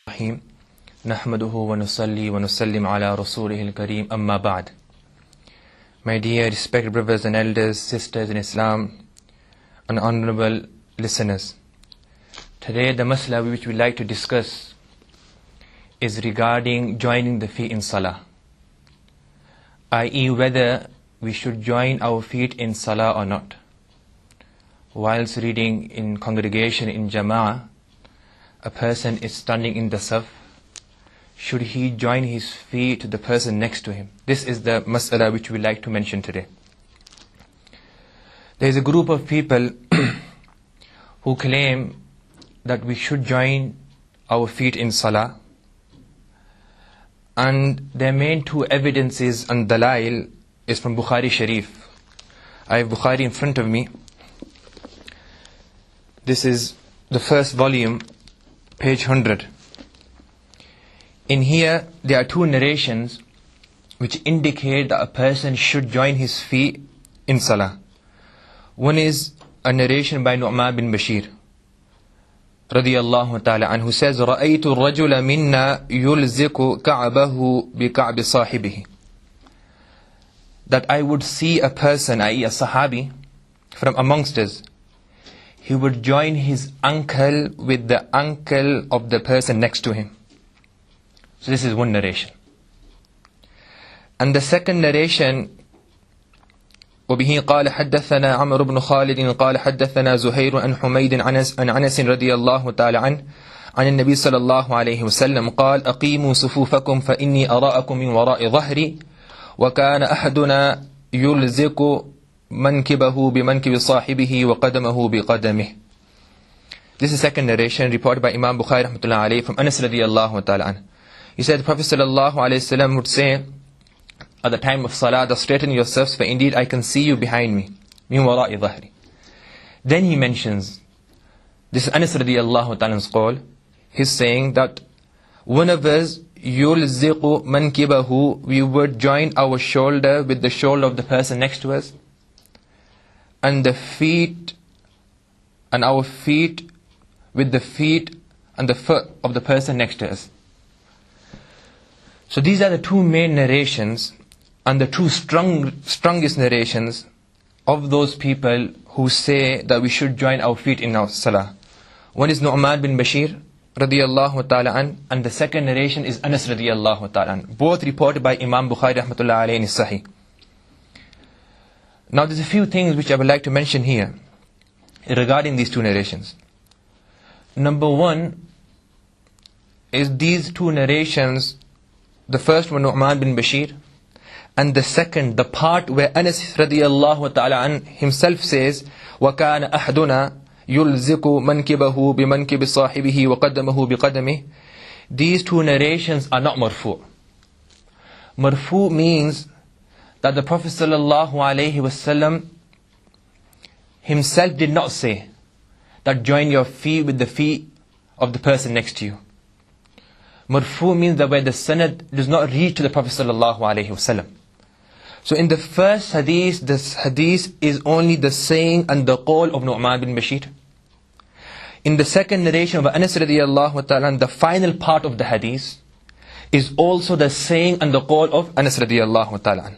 الرحيم نحمده ونصلي ونسلم على رسوله الكريم أما بعد. My dear respected brothers and elders, sisters in Islam, and honorable listeners, today the masla which we like to discuss is regarding joining the feet in salah, i.e. whether we should join our feet in salah or not. Whilst reading in congregation in jama'ah, a person is standing in the saf, should he join his feet to the person next to him? This is the mas'ala which we like to mention today. There is a group of people who claim that we should join our feet in salah, and their main two evidences and dalail is from Bukhari Sharif. I have Bukhari in front of me. This is the first volume, page 100. In here, there are two narrations which indicate that a person should join his feet in salah. One is a narration by Nu'man bin Bashir, radiyallahu ta'ala anhu, says, رَأَيْتُ الرَّجُلَ مِنَّا يُلْزِقُ كَعْبَهُ بِكَعْبِ صَاحِبِهِ. That I would see a person, i.e. a sahabi, from amongst us, he would join his ankle with the ankle of the person next to him. So this is one narration. And the second narration, وبه قال حدثنا عمرو بن خالد قال حدثنا زهير عن حميد عن أنس رضي الله تعالى عنه عن النبي صلى الله عليه وسلم قال أقيموا صفوفكم فإني أراءكم من وراء ظهري وكان أحدنا يلزق منكبه بمنكب صاحبه وقدمه بقدمه. This is the second narration reported by Imam Bukhari rahmatullahi alayhi from Anas radiyallahu ta'ala anhu. He said, the Prophet sallallahu alayhi wasallam would say at the time of salah, straighten yourselves, for indeed I can see you behind me. Min wara'i dhahri. Then he mentions, this is Anas radiyallahu ta'ala anhu's qawl, he's saying that one of us, yulziqu mankibahu, we would join our shoulder with the shoulder of the person next to us, and the feet, and our feet with the feet and the foot of the person next to us. So these are the two main narrations and the two strongest narrations of those people who say that we should join our feet in our salah. One is Nu'man bin Bashir radiyallahu ta'ala an, and the second narration is Anas radiyallahu ta'ala an, both reported by Imam Bukhari rahmatullahi alayhi in Sahih. Now there's a few things which I would like to mention here regarding these two narrations. Number one is these two narrations, the first one Nu'man bin Bashir, and the second, the part where Anas radiyallahu ta'ala an himself says, وَكَانَ أَحْدُنَا يُلْزِقُ مَنْكِبَهُ بِمَنْكِبِ صَاحِبِهِ وَقَدَّمَهُ بِقَدَمِهِ. These two narrations are not marfu'. Marfu' means that the Prophet sallallahu alayhi wasallam himself did not say that join your feet with the feet of the person next to you. Marfu' means that where the sanad does not reach to the Prophet sallallahu alayhi wasallam. So in the first hadith, this hadith is only the saying and the qawl of Nu'man bin Bashir. In the second narration of Anas radiyallahu ta'ala, the final part of the hadith is also the saying and the qawl of Anas radiyallahu ta'ala.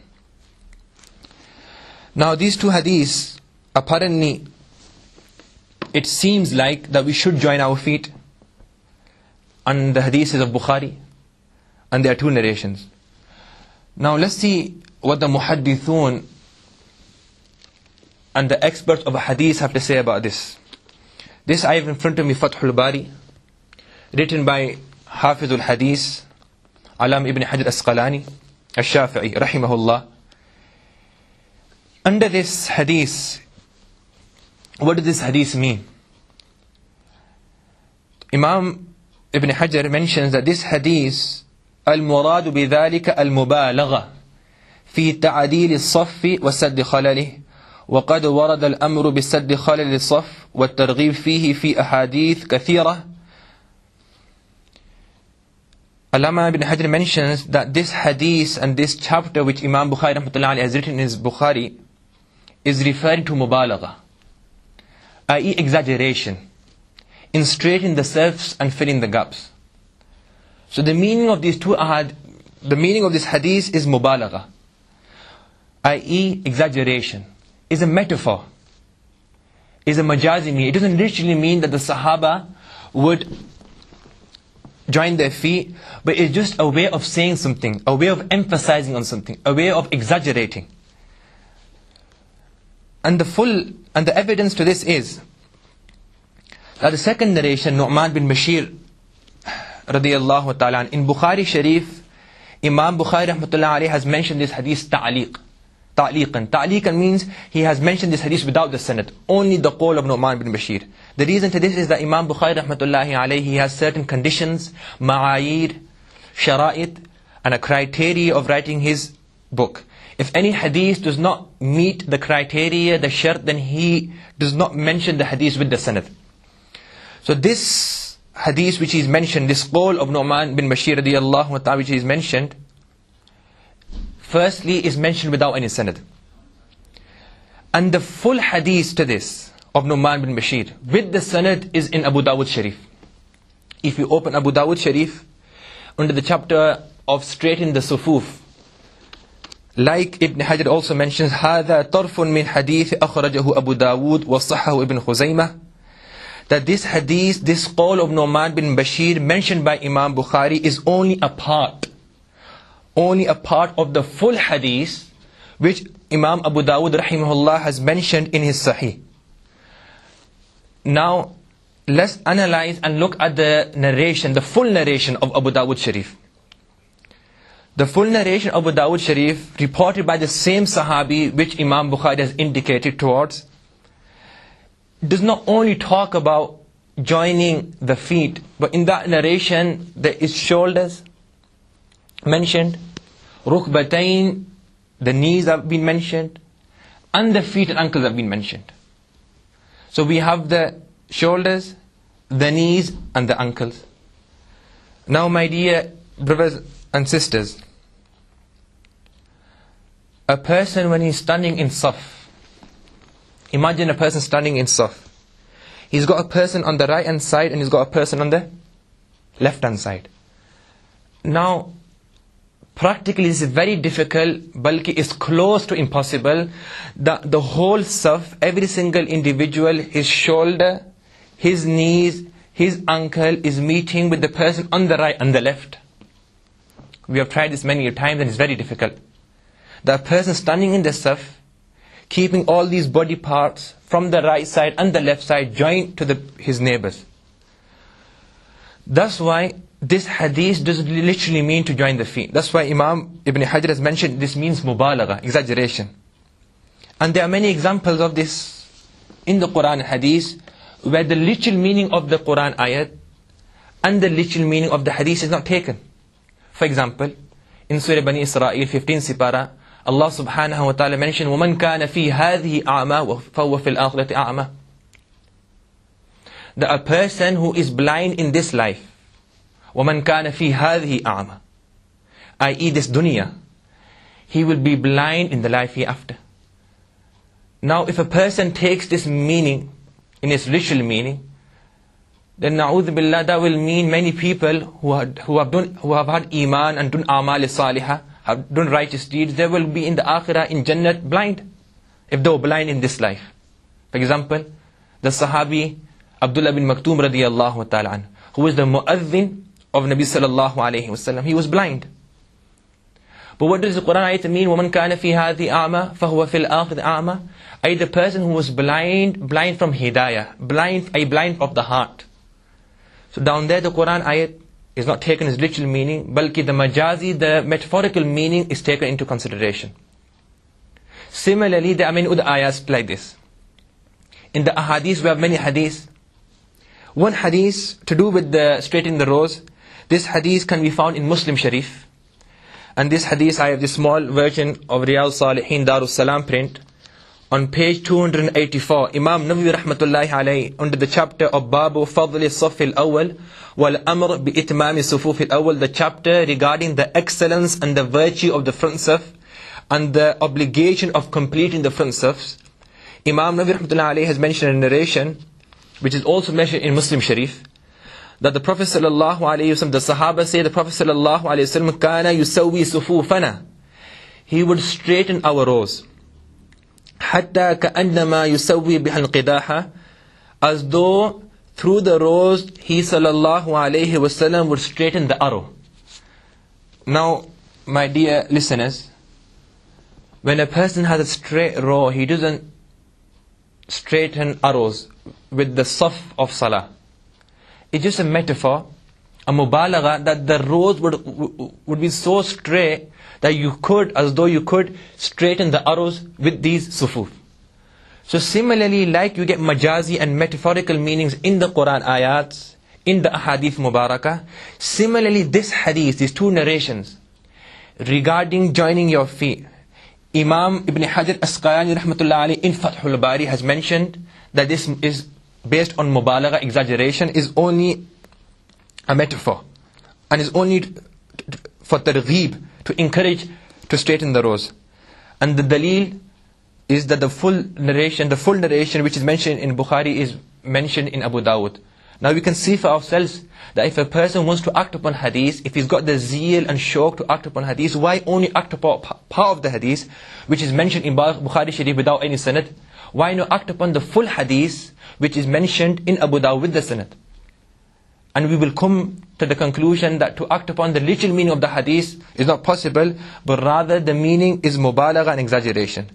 Now these two hadiths, apparently, it seems like that we should join our feet on the hadiths of Bukhari, and there are two narrations. Now let's see what the muhaddithun and the experts of hadith have to say about this. This I have in front of me, Fathul Bari, written by Hafizul Hadith, Alam ibn Hajar Asqalani, Al-Shafi'i, rahimahullah. Under this hadith, what does this hadith mean? Imam Ibn Hajar mentions that this hadith, al-muradu bidhalika al-mubalagha fi ta'adil al-saff wa sadd khalalih, wa qad warada al-amru bi sadd khalal al-saff wa at-targhib fihi fi ahadith kathira. Allama Ibn Hajar mentions that this hadith and this chapter which Imam Bukhari rahmatullahi alayhi has written in his Bukhari is referring to mubalagha, i.e. exaggeration, in straightening the safs and filling the gaps. So the meaning of these the meaning of this hadith is mubalagha, i.e. exaggeration, is a metaphor, is a majazi meaning. It doesn't literally mean that the Sahaba would join their feet, but it's just a way of saying something, a way of emphasizing on something, a way of exaggerating. And the evidence to this is that the second narration, Nu'man bin Bashir radiyallahu ta'ala, in Bukhari Sharif, Imam Bukhari rahmatullah alayhi has mentioned this hadith ta'liqan. Ta'liqan means he has mentioned this hadith without the sanad, only the qawl of Nu'man bin Bashir. The reason to this is that Imam Bukhari rahmatullahi alayhi, he has certain conditions, ma'ayir, shara'it, and a criteria of writing his book. If any hadith does not meet the criteria, the shart, then he does not mention the hadith with the sanad. So this hadith which is mentioned, this qawl of Nu'man bin Bashir radiyallahu ta'ala which is mentioned, firstly is mentioned without any sanad. And the full hadith to this of Nu'man bin Bashir with the sanad is in Abu Dawud Sharif. If you open Abu Dawud Sharif, under the chapter of straightening the sufuf, like Ibn Hajar also mentions, هذا طرف من حديث أخرجه أبو داود وصحه ابن خزيمة, that this hadith, this qawl of Nu'man bin Bashir mentioned by Imam Bukhari is only a part of the full hadith which Imam Abu Dawud rahimahullah has mentioned in his Sahih. Now let's analyze and look at the narration, the full narration of Abu Dawud Sharif. The full narration of Abu Dawud Sharif, reported by the same Sahabi which Imam Bukhari has indicated towards, does not only talk about joining the feet, but in that narration there is shoulders mentioned, rukbatain, the knees have been mentioned, and the feet and ankles have been mentioned. So we have the shoulders, the knees and the ankles. Now my dear brothers and sisters, a person when he's standing in saf, imagine a person standing in saf. He's got a person on the right hand side and he's got a person on the left hand side. Now practically this is very difficult, balki is close to impossible, that the whole saf, every single individual, his shoulder, his knees, his ankle is meeting with the person on the right and the left. We have tried this many times and it's very difficult. The person standing in the saf, keeping all these body parts from the right side and the left side joined to his neighbors. That's why this hadith doesn't literally mean to join the feet. That's why Imam Ibn Hajar has mentioned this means mubalagha, exaggeration. And there are many examples of this in the Quran and hadith where the literal meaning of the Quran ayat and the literal meaning of the hadith is not taken. For example, in Surah Bani Israel 15 Sipara, Allah subhanahu wa ta'ala mentioned, وَمَنْ كَانَ فِي هَذِهِ أَعْمَى فَهُوَ فِي الْآخِرَةِ أَعْمَى. That a person who is blind in this life, وَمَنْ كَانَ فِي هَذِهِ أَعْمَى, i.e. this dunya, he will be blind in the life hereafter. Now if a person takes this meaning in its literal meaning, then na'udhu billah, that will mean many people who have had iman and done a'mal salihah, have done righteous deeds, they will be in the akhirah, in Jannat, blind, if they were blind in this life. For example, the Sahabi Abdullah bin Maktoum radiyallahu ta'ala anhu, who was the mu'adhin of Nabi sallallahu alayhi wasallam, he was blind. But what does the Quran ayat mean? وَمَنْ كَانَ فِي هَذِهِ أَعْمَى فَهُوَ فِي الْآخِرِ أَعْمَى, i.e. the person who was blind from hidayah, blind of the heart. So down there the Quran ayat is not taken as literal meaning, balki the majazi, the metaphorical meaning is taken into consideration. Similarly, there are many other ayats like this. In the ahadith, we have many hadiths. One hadith to do with the straightening the rows, this hadith can be found in Muslim Sharif. And this hadith, I have this small version of Riyadh Salihin Darus Salam print. On page 284, Imam Nawawi rahmatullahi alayhi, under the chapter of Babu Fadl Saf al-Awwal wal Amr bi Itmam Sufuf al-Awwal, the chapter regarding the excellence and the virtue of the front saf and the obligation of completing the front safs, Imam Nawawi rahmatullahi alayhi has mentioned a narration which is also mentioned in Muslim Sharif, that the Prophet sallallahu alayhi wasallam, the Sahaba say, the Prophet sallallahu alayhi wasallam, kana yusawwi sufufana, he would straighten our rows, hatta ka'annama yusawwi bihal qidaha, as though through the rows he sallallahu alayhi wasallam would straighten the arrow. Now, my dear listeners, when a person has a straight row, he doesn't straighten arrows with the saf of salah. It's just a metaphor, a mubalagha, that the rows would be so straight that you could, as though you could straighten the arrows with these sufuf. So similarly, like you get majazi and metaphorical meanings in the Quran ayats, in the ahadith mubarakah, similarly this hadith, these two narrations regarding joining your feet, Imam Ibn Hajar Asqalani rahmatullah alayhi in Fathul Bari has mentioned that this is based on mubalagha, exaggeration, is only a metaphor and is only for targheeb, to encourage to straighten the rows. And the dalil is that the full narration which is mentioned in Bukhari is mentioned in Abu Dawud. Now we can see for ourselves that if a person wants to act upon hadith, if he's got the zeal and shauq to act upon hadith, why only act upon part of the hadith which is mentioned in Bukhari Sharif without any sanad? Why not act upon the full hadith which is mentioned in Abu Dawud with the sanad? And we will come to the conclusion that to act upon the literal meaning of the hadith is not possible, but rather the meaning is mubalagha and exaggeration.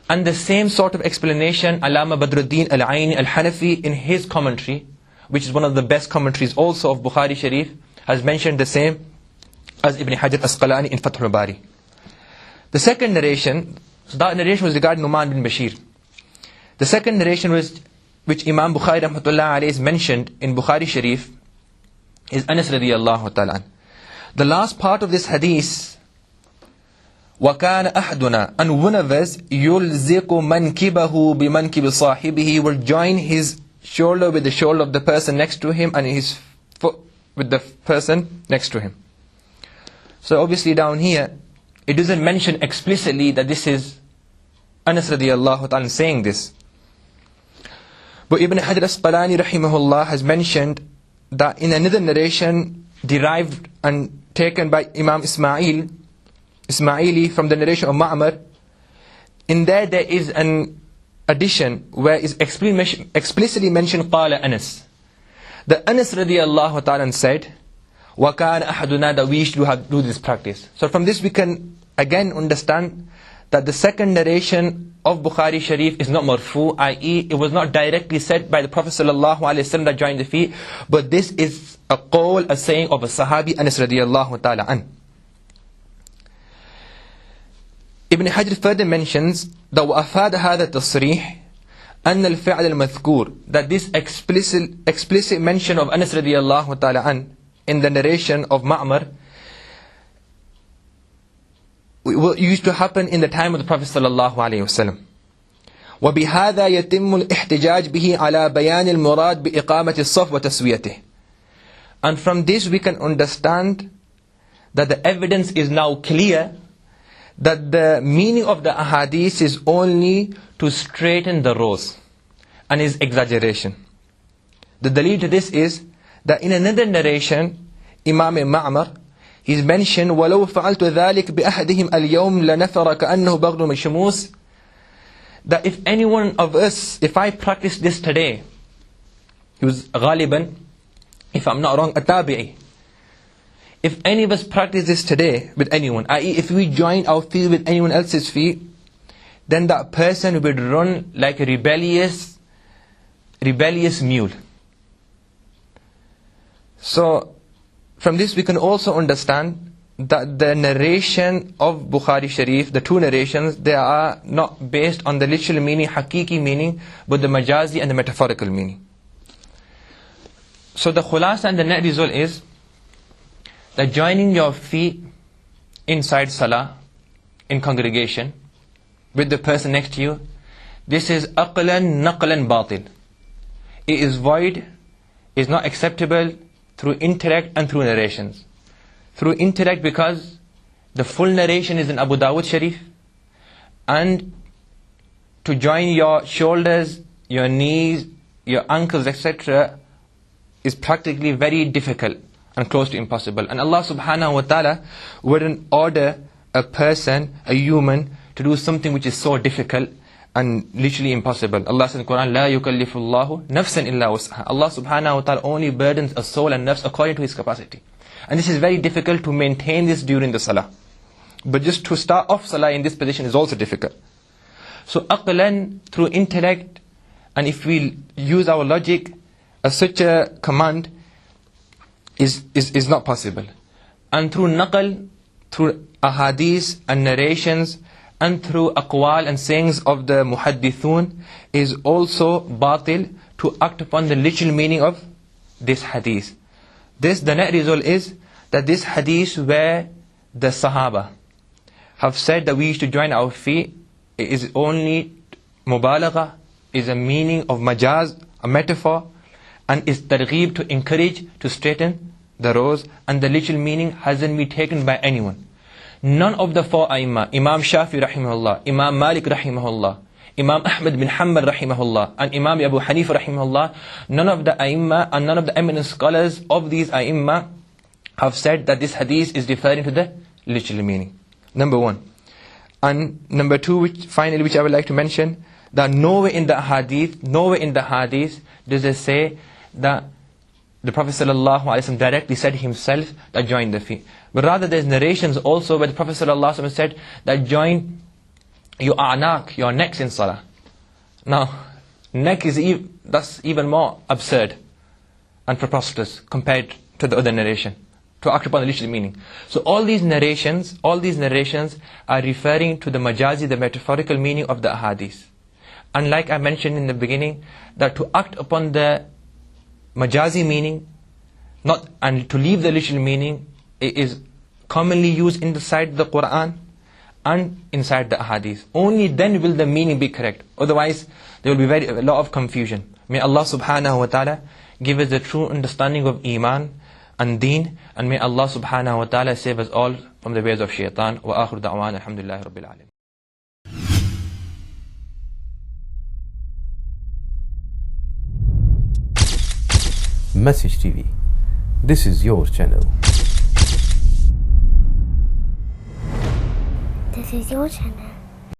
And the same sort of explanation Allama Badruddin Al-Aini Al-Hanafi in his commentary, which is one of the best commentaries also of Bukhari Sharif, has mentioned the same as Ibn Hajar Asqalani in Fathul Bari. The second narration, so that narration was regarding Nu'man bin Bashir. The second narration was, which Imam Bukhari rahmatullah alayhi is mentioned in Bukhari Sharif, is Anas radiyallahu ta'ala. The last part of this hadith, وَكَانَ أَحْدُنَا, and one of us, يُلْزِقُ مَنْكِبَهُ بِمَنْكِبِ صَاحِبِهِ, will join his shoulder with the shoulder of the person next to him, and his foot with the person next to him. So obviously down here, it doesn't mention explicitly that this is Anas radiyallahu ta'ala saying this. But Ibn Hajar Asqalani rahimahullah has mentioned that in another narration derived and taken by Imam Ismaili from the narration of Ma'mar, in there is an addition where is explicitly mentioned Qala Anas. The Anas radiyallahu ta'ala said, وَكَانَ أَحَدُنَا, that we should do this practice. So from this we can again understand that the second narration of Bukhari Sharif is not marfu, i.e. it was not directly said by the Prophet sallallahu alaihi wasallam that joined the feet, but this is a qawl, a saying of a sahabi, Anas radiyallahu ta'ala an. Ibn Hajar further mentions that وَأَفَادَ هَذَا التَّصْرِيحِ أَنَّ الْفِعْلَ الْمَذْكُورِ, that this explicit mention of Anas radiyallahu ta'ala an in the narration of Ma'mar used to happen in the time of the Prophet sallallahu alaihi wasallam. وَبِهَذَا يَتِمُّ الْإِحْتِجَاجِ بِهِ عَلَى بَيَانِ الْمُرَادِ بِإِقَامَةِ الصَّفْ وَتَسْوِيَتِهِ. And from this we can understand that the evidence is now clear that the meaning of the ahadith is only to straighten the rows and is exaggeration. The dalil to this is that in another narration, Imam Ma'mar, he's mentioned, وَلَوْ فَعَلْتُ ذَلِكَ بِأَحْدِهِمْ الْيَوْمِ لَنَفَرَ كَأَنَّهُ بَغْضُ مِشْمُوسٍ, that if any one of us, if I practice this today, he was ghaliban, if I'm not wrong, a tabi'i, if any of us practice this today with anyone, i.e. if we join our feet with anyone else's feet, then that person would run like a rebellious mule. So from this we can also understand that the narration of Bukhari Sharif, the two narrations, they are not based on the literal meaning, hakiki meaning, but the majazi and the metaphorical meaning. So the khulasa and the net result is that joining your feet inside salah, in congregation, with the person next to you, this is aqlan naqlan batil. It is void, is not acceptable through intellect and through narrations. Through intellect because the full narration is in Abu Dawud Sharif, and to join your shoulders, your knees, your ankles, etc. is practically very difficult and close to impossible. And Allah subhanahu wa ta'ala wouldn't order a person, a human, to do something which is so difficult and literally impossible. Allah says in the Quran, لَا يُكَلِّفُ اللَّهُ نَفْسًا إِلَّا وُسْعَهَا. Allah subhanahu wa ta'ala only burdens a soul and nafs according to his capacity. And this is very difficult to maintain this during the salah. But just to start off salah in this position is also difficult. So aqlan, through intellect, and if we use our logic, such a command is not possible. And through naqal, through ahadith and narrations, and through aqwal and sayings of the muhaddithun, is also batil to act upon the literal meaning of this hadith. The net result is that this hadith where the Sahaba have said that we used to join our feet is only mubalagha, is a meaning of majaz, a metaphor, and is targheeb, to encourage, to straighten the rows, and the literal meaning hasn't been taken by anyone. None of the four A'immah, Imam Shafi rahimahullah, Imam Malik rahimahullah, Imam Ahmad bin Hanbal rahimahullah, and Imam Abu Hanifa rahimahullah, none of the A'immah and none of the eminent scholars of these A'immah have said that this hadith is referring to the literal meaning. Number one. And number two, which I would like to mention, that nowhere in the hadith does it say that the Prophet ﷺ directly said himself that join the feet. But rather there's narrations also where the Prophet ﷺ said that join your a'naq, your necks in salah. Now, neck is that's even more absurd and preposterous compared to the other narration, to act upon the literal meaning. So all these narrations are referring to the majazi, the metaphorical meaning of the ahadith. And like I mentioned in the beginning, that to act upon the majazi meaning, and to leave the literal meaning, is commonly used inside the Quran and inside the ahadith. Only then will the meaning be correct. Otherwise, there will be a lot of confusion. May Allah subhanahu wa ta'ala give us the true understanding of iman and deen, and may Allah subhanahu wa ta'ala save us all from the ways of shaitan. Wa akhiru da'wana alhamdulillahi rabbil alamin. MessageTv. This is your channel. This is your channel.